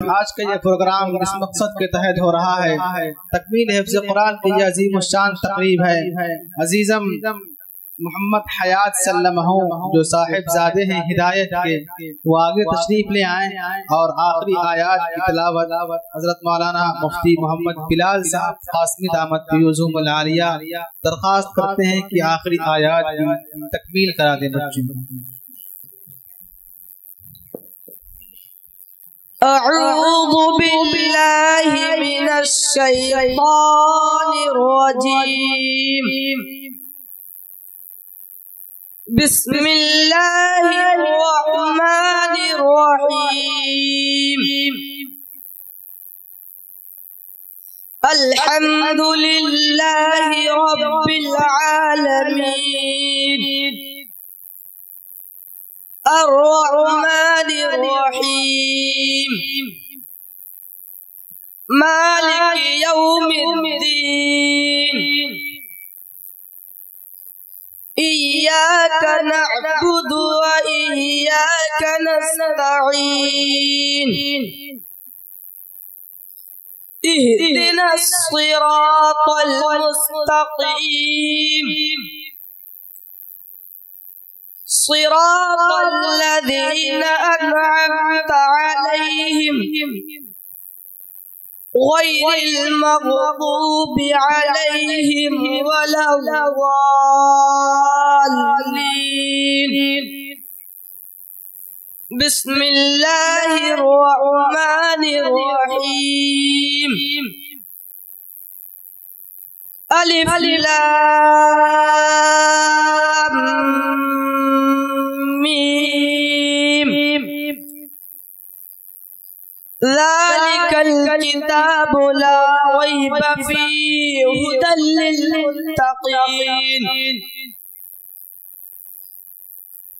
آج کا یہ پروگرام اس مقصد کے تحت ہو رہا ہے، تکمیل حفظ قرآن کی یہ عظیم الشان تقریب ہے۔ عزیزم محمد حیات سلمہ جو صاحب زادے ہیں ہدایت کے، وہ آگے تشریف لے آئیں اور آخری آیات کی تلاوت حضرت مولانا مفتی محمد بلال صاحب قاسمی دامت فیوزہم العالیہ درخواست کرتے ہیں کہ آخری آیات کی تکمیل کرا دیں بچوں۔ اعوذ باللہ من الشیطان الرجیم، بسم اللہ الرحمن الرحیم، الحمد للہ رب العالمین، الرحمن الرحیم، مالک یوم الدین، ایاک نعبد و ایاک نستعین، اہدنا الصراط المستقیم، صراط الذین انعمت علیہم غیر المغضوب علیہم ولا الضالین۔ بسم اللہ الرحمن الرحیم، الف لام میم، ذالک الکتاب لا ریب فیہ ھدی للمتقین،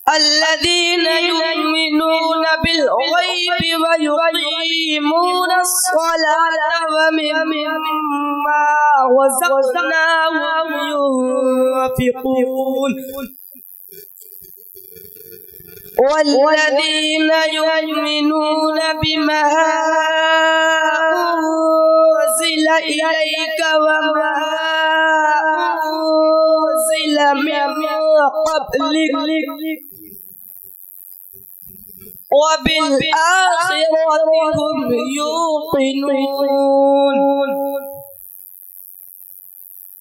الذین یؤمنون بالغیب ویقیمون الصلاة ومما رزقناہم ينفقون، والذین یؤمنون بما أنزل إلیک وما أنزل من قبلک وبالآخرة هم يوقنون،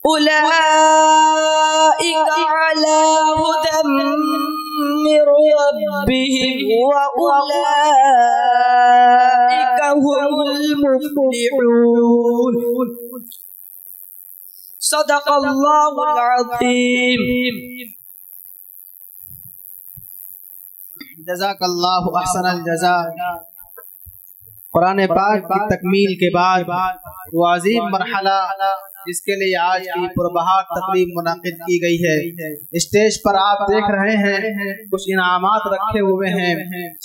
أولئك على هدى من ربهم وأولئك هم المفلحون۔ صدق اللہ العظیم۔ جزاک اللہ احسن الجزاء۔ قرآن پاک کی تکمیل کے بعد وہ عظیم مرحلہ جس کے لیے آج کی پربہار تقریب منعقد کی گئی ہے، اسٹیج پر آپ دیکھ رہے ہیں کچھ انعامات رکھے ہوئے ہیں،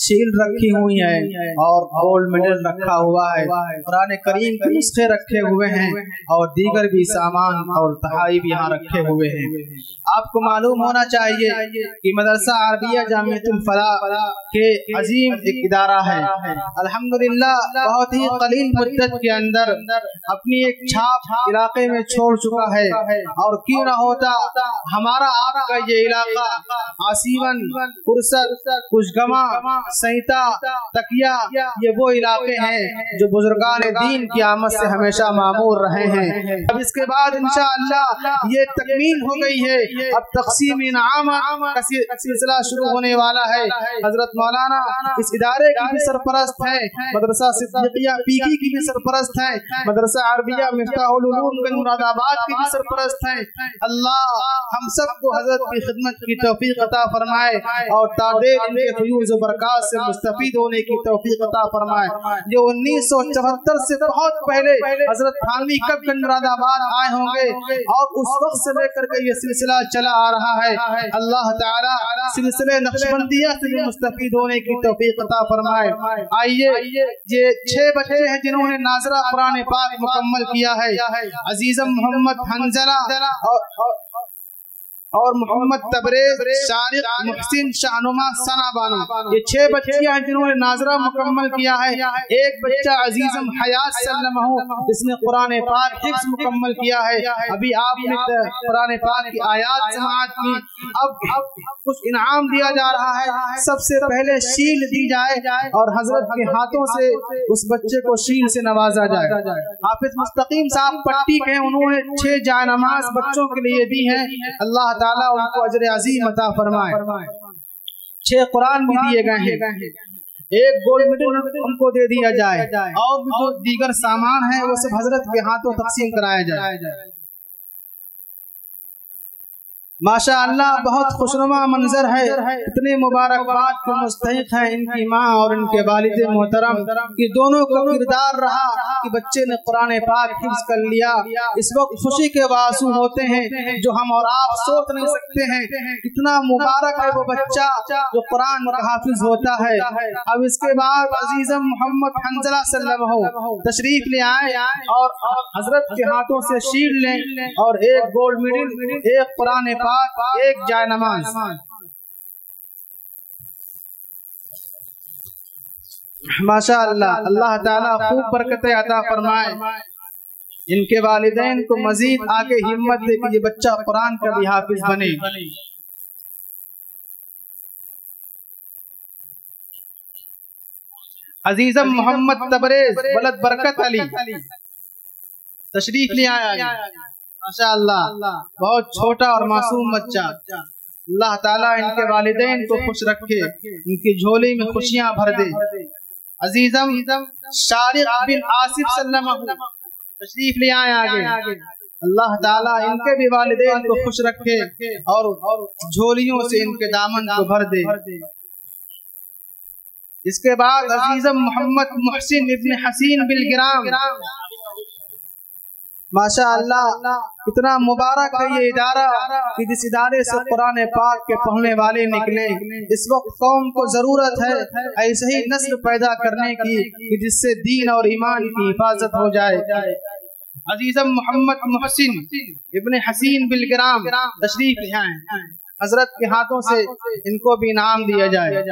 شیلڈ رکھی ہوئی ہیں اور گولڈ میڈل رکھا ہوا ہے، قرآن کریم کے نسخے رکھے ہوئے ہیں اور دیگر بھی سامان اور تحائف یہاں رکھے ہوئے ہیں۔ آپ کو معلوم ہونا چاہیے کہ مدرسہ عربیہ جامعۃ الفلاح کے عظیم ایک ادارہ ہے، الحمدللہ بہت ہی قلیل مدت کے اندر اپنی ایک چھاپ علاقے میں چھوڑ چکا ہے، اور کیوں نہ ہوتا ہمارا آپ کا یہ علاقہ آسیون، پرسد، کشگما، سہیتا، تکیا، یہ وہ علاقے ہیں جو بزرگان دین کی آمد سے ہمیشہ معمور رہے ہیں۔ اب اس کے بعد انشاءاللہ یہ تکمیل ہو گئی ہے، اب تقسیم انعامات کا سلسلہ شروع ہونے والا ہے۔ حضرت مولانا اس ادارے کی بھی سرپرست ہے، مدرسہ صدیقیہ پیکی کی بھی سرپرست ہے، مدرسہ عربیہ مفتاح العلوم مراد آباد کی بھی سرپرست ہیں۔ اللہ ہم سب کو حضرت کی خدمت کی توفیق عطا فرمائے اور تادیر ان کے فیوز و برکات سے مستفید ہونے کی توفیق عطا فرمائے۔ جو 1974 سے بہت پہلے حضرت تھانوی کب گنج مراد آباد آئے ہوں گے اور اس وقت سے لے کر کے یہ سلسلہ چلا آ رہا ہے، اللہ تعالی سلسلے نقشبندیہ سے مستفید ہونے کی توفیق عطا فرمائے۔ آئیے یہ 6 بچے ہیں جنہوں نے ناظرہ قرآن پاک مکمل کیا ہے، عزیزم محمد حنزلہ اور محمد تبریز، شارق، محسن، شاہنما، ثنا بانو، یہ 6 بچیاں ہیں جنہوں نے ناظرہ مکمل کیا ہے۔ ایک بچہ عزیزم حیات سلمہ جس نے قرآن پاک حفظ مکمل کیا ہے۔ ابھی آپ نے قرآن پاک کی آیات سماعت کی، اب کچھ انعام دیا جا رہا ہے۔ سب سے پہلے شیل دی جائے اور حضرت کے ہاتھوں سے اس بچے کو شیل سے نوازا جائے۔ حافظ مستقیم صاحب پٹی کے ہیں، انہوں نے 6 جائے نماز بچوں کے لیے دی ہیں، اللہ تعالیٰ ان کو اجر عظیم عطا فرمائے۔ 6 قرآن بھی دیے گئے ہیں، ایک گولڈ میڈل ان کو دے دیا جائے، اور بھی جو دیگر سامان ہیں وہ سب حضرت کے ہاتھوں تقسیم کرایا جائے۔ ماشاء اللہ بہت خوشنما منظر ہے، اتنے مبارکباد کے مستحق ہیں ان کی ماں اور ان کے والد محترم کہ دونوں کا کردار رہا کہ بچے نے قرآن پاک حفظ کر لیا۔ اس وقت خوشی کے آنسو ہوتے ہیں جو ہم اور آپ سوچ نہیں سکتے ہیں، کتنا مبارک ہے وہ بچہ جو قرآن کا حافظ ہوتا ہے۔ اب اس کے بعد عزیزم محمد حنظلہ سلمہ تشریف لے آئے اور حضرت کے ہاتھوں سے شیل لیں، اور ایک گولڈ میڈل، ایک قرآن پاک، ایک جائے نماز۔ ماشاء اللہ، اللہ تعالیٰ خوب برکت عطا فرمائے، ان کے والدین کو مزید آگے ہمت دے کہ یہ بچہ قرآن کا بھی حافظ بنے۔ عزیزم محمد تبریز ولد برکت علی تشریف لے آیا۔ ماشاء اللہ بہت چھوٹا اور معصوم بچہ، اللہ تعالیٰ ان کے والدین کو خوش رکھے، ان کی جھولی میں خوشیاں بھر دے۔ عزیزم شارق بن آصف سلمہ تشریف لے آئے آگے، اللہ تعالیٰ ان کے بھی والدین کو خوش رکھے اور جھولیوں سے ان کے دامن کو بھر دے۔ اس کے بعد عزیزم محمد محسن ابن حسین بالگرام، ماشاء اللہ کتنا مبارک ہے یہ ادارہ کہ جس ادارے سے قرآن پاک کے پڑھنے والے نکلے۔ اس وقت قوم کو ضرورت ہے ایسے ہی نسل پیدا کرنے کی کہ جس سے دین اور ایمان کی حفاظت ہو جائے۔ عزیزم محمد محسن ابن حسین بالگرام تشریف لے آئیں، حضرت کے ہاتھوں سے ان کو بھی انعام دیا جائے۔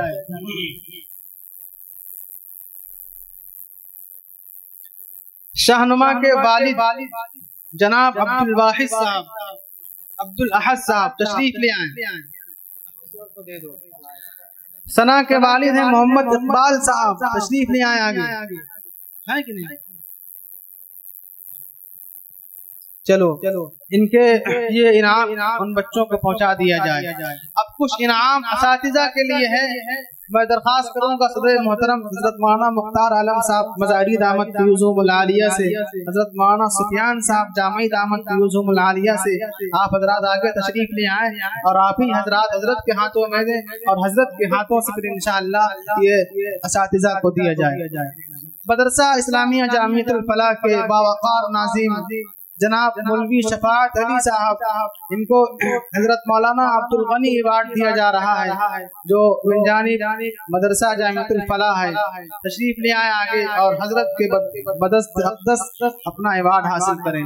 شاہنما کے والد جناب عبد الواحد صاحب، عبد الاحد صاحب تشریف لے آئیں۔ ثنا کے والد ہیں محمد اقبال صاحب تشریف لے آئیں آگے، ہے کہ نہیں؟ چلو ان کے یہ انعام ان بچوں کو پہنچا دیا جائے۔ اب کچھ انعام اساتذہ کے لیے ہے، میں درخواست کروں گا صدر محترم حضرت مولانا مختار عالم صاحب مزاری دامت فیوزہم العالیہ سے، حضرت مولانا سفیان صاحب جامعی دامت فیوزہم العالیہ سے، آپ حضرات آگے تشریف لے آئیں اور آپ ہی حضرات حضرت کے ہاتھوں میں دیں اور حضرت کے ہاتھوں سے پھر انشاءاللہ یہ اساتذہ کو دیا جائے۔ مدرسہ اسلامیہ جامعۃ الفلاح کے باوقار ناظم جناب مولوی شفاعت علی صاحب، ان کو حضرت مولانا عبد الغنی ایوارڈ دیا جا رہا ہے جو من جانب مدرسہ جامعۃ الفلاح ہے، تشریف لے آئے آگے اور حضرت کے بدست اقدس اپنا ایوارڈ حاصل کریں۔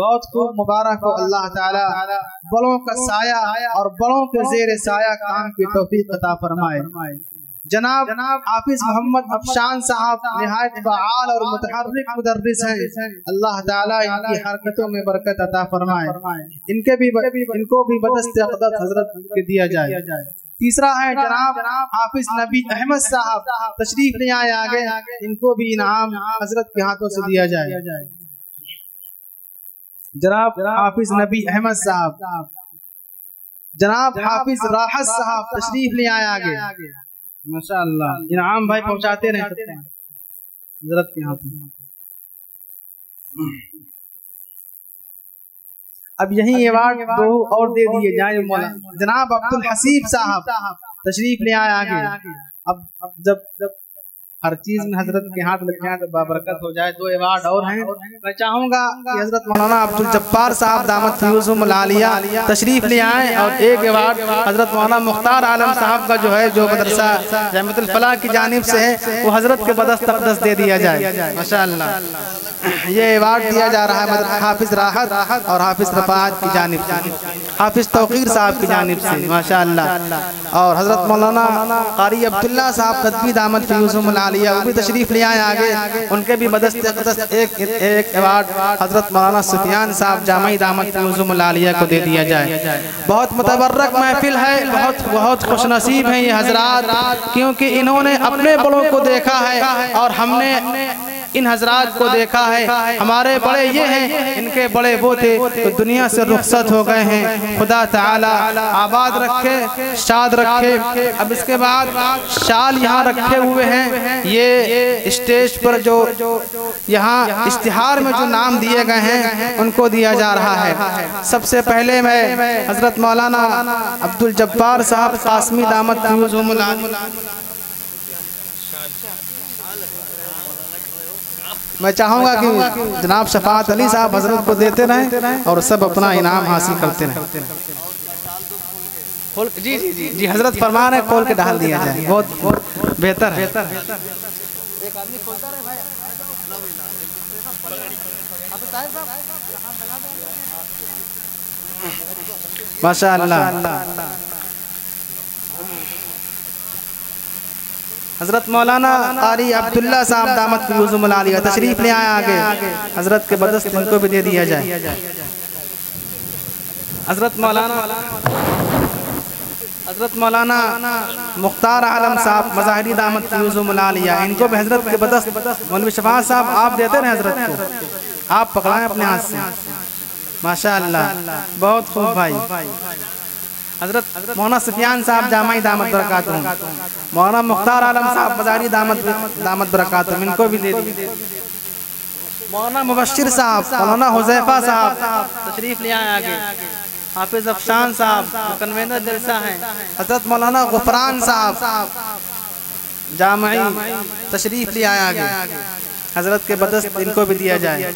بہت خوب مبارک ہو، اللہ تعالی بڑوں کا سایہ اور بڑوں کے زیر سایہ کام کی توفیق عطا فرمائے۔ جناب حافظ محمد افشان صاحب نہایت فعال اور متحرک مدرس ہیں، اللہ تعالیٰ ان کی حرکتوں میں برکت عطا فرمائے، ان کو بھی بدست اقدس حضرت کے دیا جائے۔ تیسرا ہے جناب حافظ نبی احمد صاحب تشریف لے آئے آگے، ان کو بھی انعام حضرت کے ہاتھوں سے دیا جائے۔ جناب حافظ نبی احمد صاحب، جناب حافظ راحت صاحب تشریف لے آئے آگے، ماشاء اللہ انعام بھائی پہنچاتے رہے حضرت کے ہاتھ میں۔ اب یہی ایوارڈ دو اور دے دیے جائے مولانا جناب عبد الحسیب صاحب تشریف لے آئے آگے۔ اب جب ہر چیز میں حضرت کے ہاتھ لگ جائیں تو بابرکت ہو جائے. 2 ایوارڈ اور ہیں. میں چاہوں گا کہ حضرت مولانا عبدالجبار صاحب دامت فیوزہم العالیہ تشریف لے آئیں اور 1 ایوارڈ حضرت مولانا مختار عالم صاحب کا جو ہے جو مدرسہ جامعۃ الفلاح کی جانب سے ہے وہ حضرت کے بدست اقدس دے دیا جائے. ماشاءاللہ یہ ایوارڈ دیا جا رہا ہے حافظ راحت اور حافظ رفاعت کی جانب سے, حافظ توقیر صاحب کی جانب سے. ماشاءاللہ. اور حضرت مولانا قاری عبداللہ صاحب قدوی دامت فیوزہم العالیہ وہ بھی تشریف لے آئے آگے, ان کے بھی بدست اقدس ایک ایوارڈ حضرت مولانا سفیان صاحب جامعی دامت فیوزہم العالیہ کو دے دیا جائے. بہت متبرک محفل ہے, بہت خوش نصیب ہیں یہ حضرات, کیونکہ انہوں نے اپنے بڑوں کو دیکھا ہے اور ہم نے ان حضرات کو دیکھا ہے. ہمارے بڑے یہ ہیں, ان کے بڑے وہ تھے تو دنیا سے رخصت ہو گئے ہیں. خدا تعالی آباد رکھے, شاد رکھے. اب اس کے بعد شال یہاں رکھے ہوئے ہیں, یہ اسٹیج پر جو یہاں اشتہار میں جو نام دیے گئے ہیں ان کو دیا جا رہا ہے. سب سے پہلے میں حضرت مولانا عبدالجبار صاحب قاسمی دامت فیوزہم العالیہ میں چاہوں گا کہ جناب شفاعت علی صاحب حضرت کو دیتے رہیں اور سب اپنا انعام حاصل کرتے رہیں. جی جی جی جی حضرت فرمان ہے کھول کے ڈال دیا جائے, بہت بہتر ہے. ماشاءاللہ. حضرت مولانا قاری عبداللہ صاحب دامت فیوزہم العالیہ تشریف لے آئے آگے, حضرت کے بدست ان کو بھی دے دیا جائے. حضرت مولانا مختار عالم صاحب مظاہری دامت فیوزہم العالیہ ان کو بھی حضرت کے بدست. مولوی شفاعت صاحب آپ دیتے رہے حضرت کو, آپ پکڑائیں اپنے ہاتھ سے. ماشاءاللہ بہت خوب بھائی. حضرت مولانا سفیان صاحب جامعی دامت برکاتہم, مولانا مختار عالم صاحب مظاہری دامت برکاتہم ان کو بھی دے دیجیے. مولانا مبشر صاحب, مولانا حذیفہ صاحب تشریف لے آئے آگے. حافظ افشان صاحب کنوینر جلسہ ہیں. حضرت مولانا غفران صاحب جامعی تشریف لے آئے آگے, حضرت کے بدست ان کو بھی دیا جائے.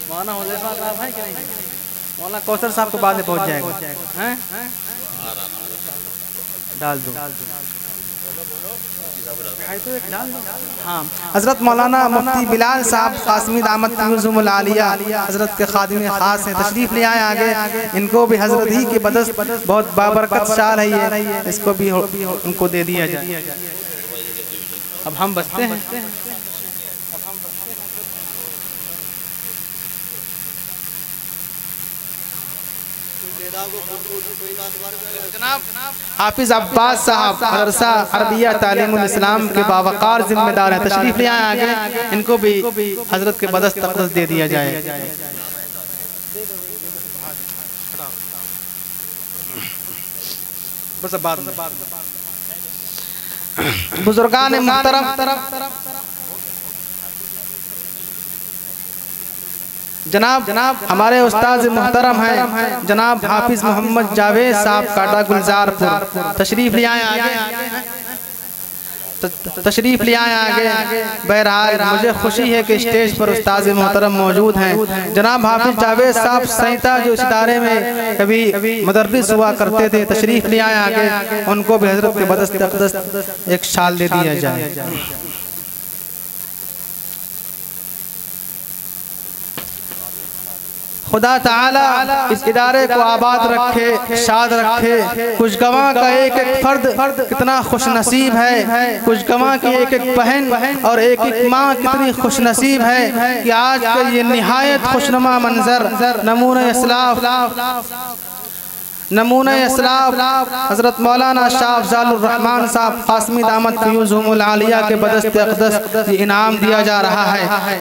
مولانا حذیفہ صاحب ہیں کہ نہیں؟ مولانا کوثر صاحب کو بعد میں پہنچ جائے گا, ڈال دو. ہاں حضرت مولانا مفتی بلال صاحب قاسمی دامت فیوزہم العالیہ حضرت کے خادم خاص ہیں, تشریف لے آئے آگے. ان کو بھی حضرت ہی کے بدست بہت بابرکت شال ہے یہ, اس کو بھی ان کو دے دیا جائے. اب ہم بچتے ہیں. جناب حافظ عباس صاحب مدرسہ عربیہ تعلیم الاسلام کے باوقار ذمہ دار ہیں, تشریف لے آئے آگے. ان کو بھی حضرت کے بدست اقدس دے دیا جائے. بس اب بزرگان محترم جناب ہمارے استاذ محترم ہیں جناب حافظ محمد جاوید صاحب کاٹا گلزار پور, تشریف لے آئے آگے. بہرحال مجھے خوشی ہے کہ اسٹیج پر استاذ محترم موجود ہیں. جناب حافظ جاوید صاحب سینتا جو اس ادارے میں کبھی مدرس ہوا کرتے تھے, تشریف لے آئے آگے. ان کو بھی حضرت کے بدست اقدس ایک شال دے دیا جائے. خدا تعالی اس ادارے کو آباد رکھے, شاد رکھے. خوشگواں کا ایک ایک فرد کتنا خوش نصیب ہے, خوشگواں کی ایک ایک بہن اور ایک ایک ماں کتنی خوش نصیب ہے کہ آج کا یہ نہایت خوشنما منظر نمونہ اسلاف حضرت مولانا شاہ افضال الرحمن صاحب قاسمی دامت فیوزہم العالیہ کے بدست اقدس انعام دیا جا رہا ہے.